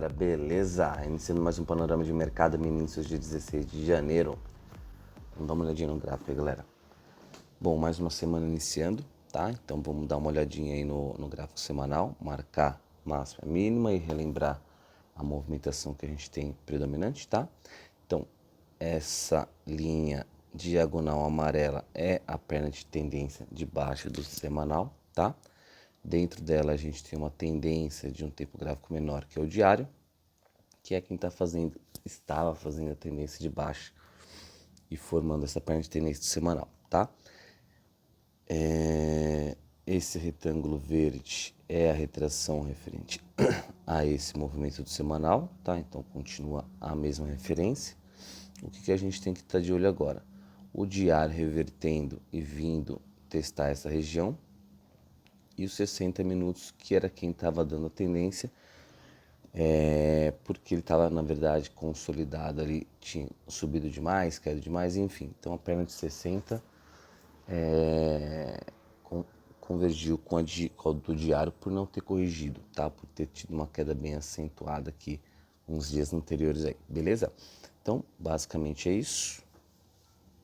galera, beleza? Iniciando mais um panorama de mercado no início de 16 de janeiro. Vamos dar uma olhadinha no gráfico aí, galera. Bom, mais uma semana iniciando, tá? Então vamos dar uma olhadinha aí no gráfico semanal, marcar máxima mínima e relembrar a movimentação que a gente tem predominante, tá? Então, essa linha diagonal amarela é a perna de tendência de baixa do semanal, tá? Dentro dela a gente tem uma tendência de um tempo gráfico menor, que é o diário, que é quem estava fazendo a tendência de baixa e formando essa perna de tendência semanal, tá? Esse retângulo verde é a retração referente a esse movimento do semanal, tá? Então continua a mesma referência. O que a gente tem que estar de olho agora? O diário revertendo e vindo testar essa região, e os 60 minutos, que era quem estava dando a tendência, porque ele estava, na verdade, consolidado ali, tinha subido demais, caído demais, enfim. Então a perna de 60 convergiu com a do diário por não ter corrigido, tá? Por ter tido uma queda bem acentuada aqui uns dias anteriores aí, beleza? Então, basicamente é isso.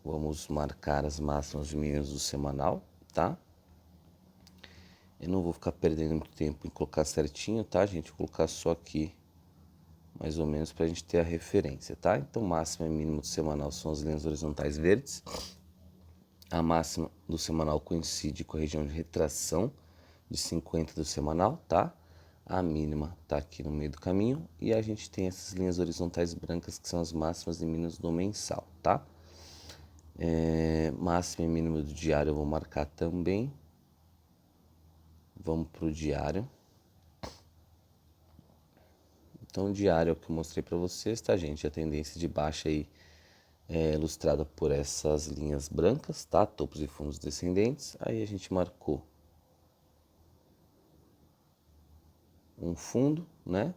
Vamos marcar as máximas e mínimas do semanal, tá? Eu não vou ficar perdendo muito tempo em colocar certinho, tá, gente? Vou colocar só aqui, mais ou menos, para a gente ter a referência, tá? Então, máxima e mínima do semanal são as linhas horizontais verdes. A máxima do semanal coincide com a região de retração de 50 do semanal, tá? A mínima tá aqui no meio do caminho. E a gente tem essas linhas horizontais brancas, que são as máximas e mínimas do mensal, tá? Máxima e mínima do diário eu vou marcar também. Vamos para o diário. Então, o diário é o que eu mostrei para vocês, tá, gente? A tendência de baixa aí é ilustrada por essas linhas brancas, tá? Topos e fundos descendentes. Aí a gente marcou um fundo, né?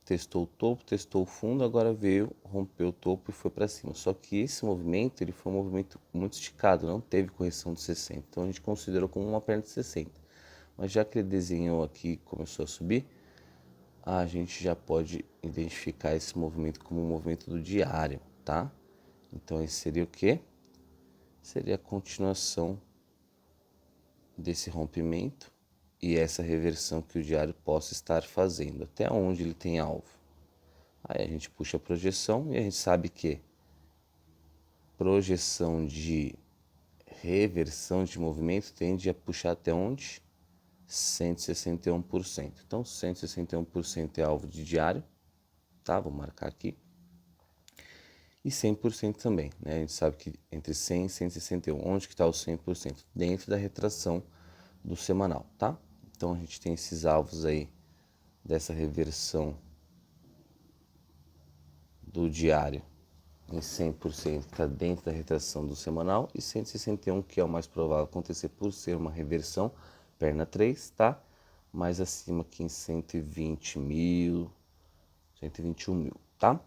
Testou o topo, testou o fundo, agora veio, rompeu o topo e foi para cima. Só que esse movimento, ele foi um movimento muito esticado, não teve correção de 60. Então, a gente considerou como uma perna de 60. Mas já que ele desenhou aqui e começou a subir, a gente já pode identificar esse movimento como um movimento do diário, tá? Então, esse seria o quê? Seria a continuação desse rompimento e essa reversão que o diário possa estar fazendo, até onde ele tem alvo. Aí a gente puxa a projeção e a gente sabe que projeção de reversão de movimento tende a puxar até onde? 161%. Então, 161% é alvo de diário, tá? Vou marcar aqui. E 100% também, né? A gente sabe que entre 100 e 161, onde que está o 100%? Dentro da retração do semanal, tá? Então, a gente tem esses alvos aí dessa reversão do diário em 100%, que está dentro da retração do semanal, e 161, que é o mais provável acontecer por ser uma reversão, perna 3, tá? Mais acima aqui em 120 mil, 121 mil, tá?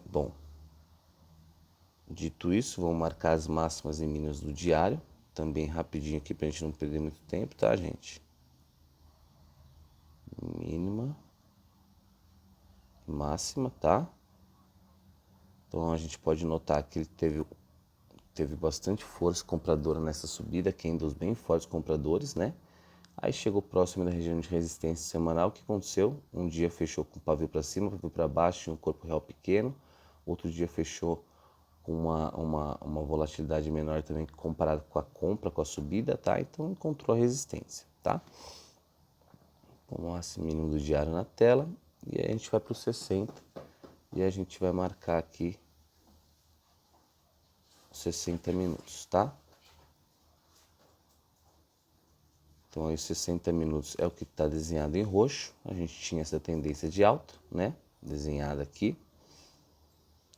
Bom, dito isso, vamos marcar as máximas e mínimas do diário, também rapidinho aqui pra gente não perder muito tempo, tá, gente? Mínima, máxima, tá? Então a gente pode notar que ele teve bastante força compradora nessa subida, candles bem fortes compradores, né? Aí chegou próximo da região de resistência semanal, o que aconteceu? Um dia fechou com o pavio para cima, pavio para baixo, tinha um corpo real pequeno. Outro dia fechou com uma volatilidade menor também comparado com a compra, com a subida, tá? Então encontrou a resistência, tá? O máximo mínimo do diário na tela. E aí a gente vai para o 60 e a gente vai marcar aqui 60 minutos, tá? Então, aí 60 minutos é o que está desenhado em roxo. A gente tinha essa tendência de alta, né? Desenhada aqui.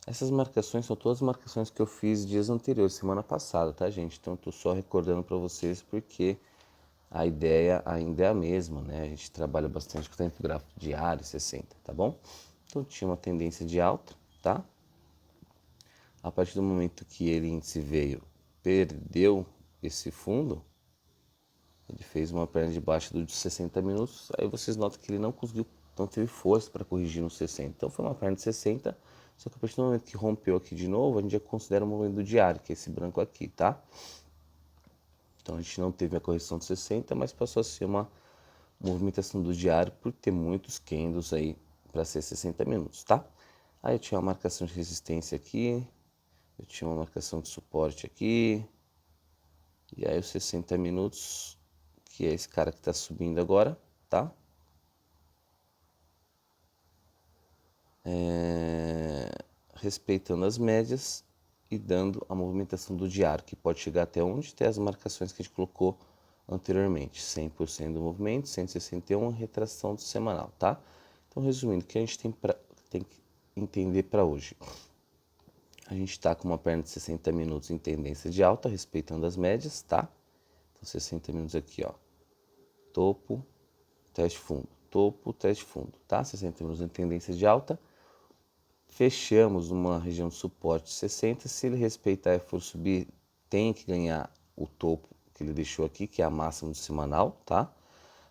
Essas marcações são todas as marcações que eu fiz dias anteriores, semana passada, tá, gente? Então, estou só recordando para vocês porque a ideia ainda é a mesma, né? A gente trabalha bastante com o tempo gráfico diário, 60, tá bom? Então, tinha uma tendência de alta, tá? A partir do momento que ele índice veio, perdeu esse fundo, ele fez uma perna de baixa de 60 minutos, aí vocês notam que ele não conseguiu Então teve força para corrigir no 60. Então foi uma perna de 60, só que a partir do momento que rompeu aqui de novo, a gente já considera o movimento do diário, que é esse branco aqui, tá? Então a gente não teve a correção de 60, mas passou a ser uma movimentação do diário por ter muitos candles aí para ser 60 minutos, tá? Aí eu tinha uma marcação de resistência aqui, eu tinha uma marcação de suporte aqui, e aí os 60 minutos, que é esse cara que está subindo agora, tá? Respeitando as médias e dando a movimentação do diário, que pode chegar até onde tem as marcações que a gente colocou anteriormente. 100% do movimento, 161, retração do semanal, tá? Então, resumindo, o que a gente tem que entender para hoje? A gente está com uma perna de 60 minutos em tendência de alta, respeitando as médias, tá? Então, 60 minutos aqui, ó. Topo, teste fundo. Topo, teste fundo, tá? 60 minutos em tendência de alta. Fechamos uma região de suporte de 60. Se ele respeitar e for subir, tem que ganhar o topo que ele deixou aqui, que é a máxima do semanal, tá?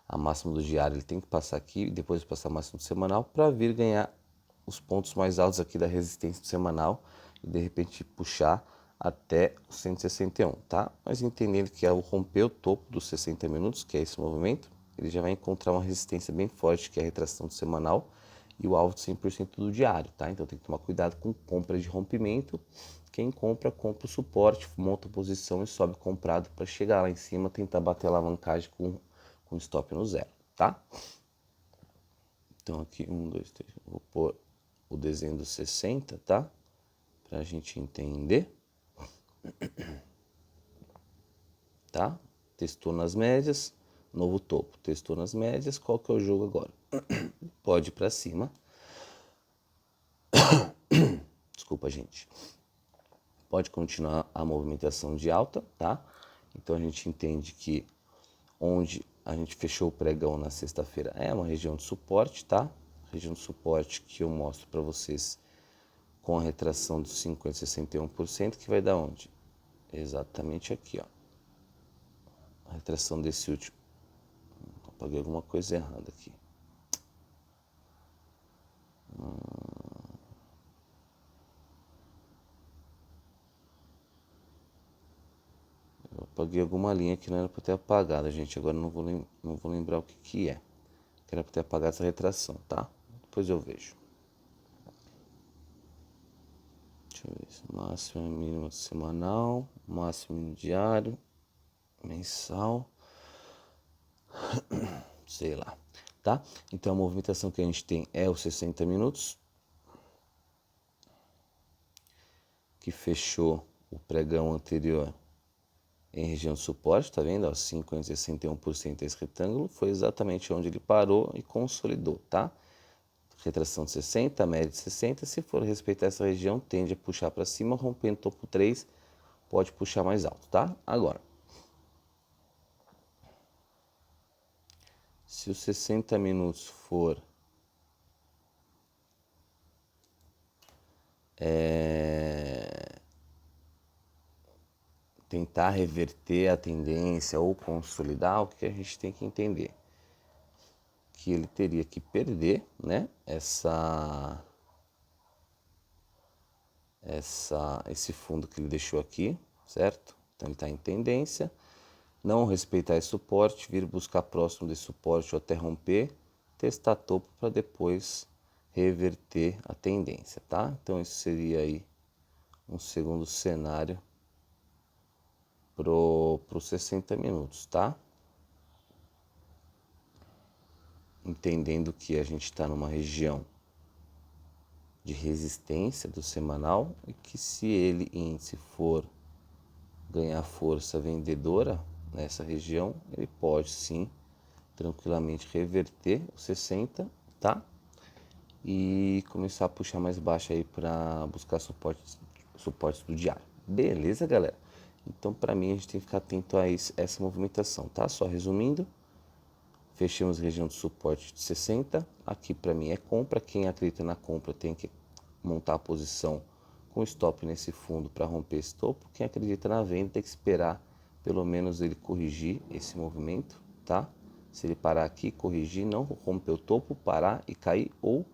A máxima do diário ele tem que passar aqui, depois passar a máxima do semanal, para vir ganhar os pontos mais altos aqui da resistência do semanal e de repente puxar até o 161, tá? Mas entendendo que ao romper o topo dos 60 minutos, que é esse movimento, ele já vai encontrar uma resistência bem forte, que é a retração do semanal, e o alvo de 100% do diário, tá? Então tem que tomar cuidado com compra de rompimento. Quem compra, compra o suporte, monta a posição e sobe comprado para chegar lá em cima, tentar bater a alavancagem com stop no zero, tá? Então aqui, 1, 2, 3, vou pôr o desenho dos 60, tá? Pra gente entender. Tá? Testou nas médias, novo topo. Testou nas médias, qual que é o jogo agora? Pode ir para cima. Desculpa, gente. Pode continuar a movimentação de alta, tá? Então a gente entende que onde a gente fechou o pregão na sexta-feira é uma região de suporte, tá? Região de suporte que eu mostro para vocês com a retração dos 50 e 61%, que vai dar onde? Exatamente aqui, ó. A retração desse último. Apaguei alguma coisa errada aqui. Eu apaguei alguma linha que não era para ter apagado, gente. Agora não vou lembrar o que é. Que era para ter apagado essa retração, tá? Depois eu vejo. Deixa eu ver. Máximo e mínimo semanal, máximo e mínimo diário, mensal. Sei lá, tá? Então a movimentação que a gente tem é os 60 minutos. Que fechou o pregão anterior em região de suporte, tá vendo? 5,61% esse retângulo, foi exatamente onde ele parou e consolidou, tá? Retração de 60, média de 60, se for respeitar essa região, tende a puxar para cima, rompendo topo 3, pode puxar mais alto, tá? Agora, se os 60 minutos for tentar reverter a tendência ou consolidar, o que a gente tem que entender? Que ele teria que perder, né, esse fundo que ele deixou aqui, certo? Então ele está em tendência, não respeitar esse suporte, vir buscar próximo desse suporte ou até romper, testar topo para depois reverter a tendência, tá? Então esse seria aí um segundo cenário pro 60 minutos, tá? Entendendo que a gente está numa região de resistência do semanal e que se ele índice for ganhar força vendedora nessa região, ele pode sim tranquilamente reverter os 60, tá? E começar a puxar mais baixo aí para buscar suporte do diário. Beleza, galera? Então, para mim, a gente tem que ficar atento a essa movimentação, tá? Só resumindo, fechamos a região de suporte de 60. Aqui, para mim, é compra. Quem acredita na compra tem que montar a posição com stop nesse fundo para romper esse topo. Quem acredita na venda tem que esperar pelo menos ele corrigir esse movimento, tá? Se ele parar aqui, corrigir, não romper o topo, parar e cair, ou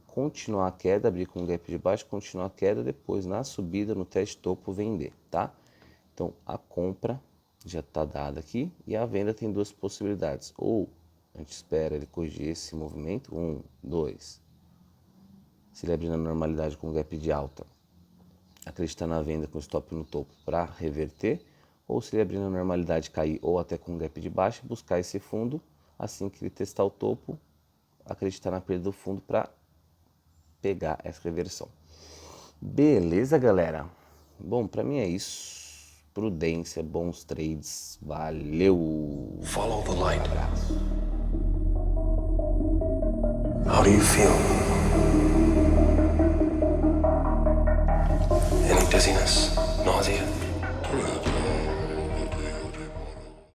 continuar a queda, abrir com um gap de baixo, continuar a queda, depois na subida, no teste topo, vender, tá? Então, a compra já está dada aqui e a venda tem duas possibilidades. Ou a gente espera ele corrigir esse movimento, 1, 2. Se ele abrir na normalidade com gap de alta, acreditar na venda com stop no topo para reverter. Ou se ele abrir na normalidade, cair ou até com gap de baixo, buscar esse fundo, assim que ele testar o topo, acreditar na perda do fundo para pegar essa reversão. Beleza, galera? Bom, para mim é isso. Prudência, bons trades. Valeu! Follow the light. Abraço. How do you feel? Any dizziness? Nausea?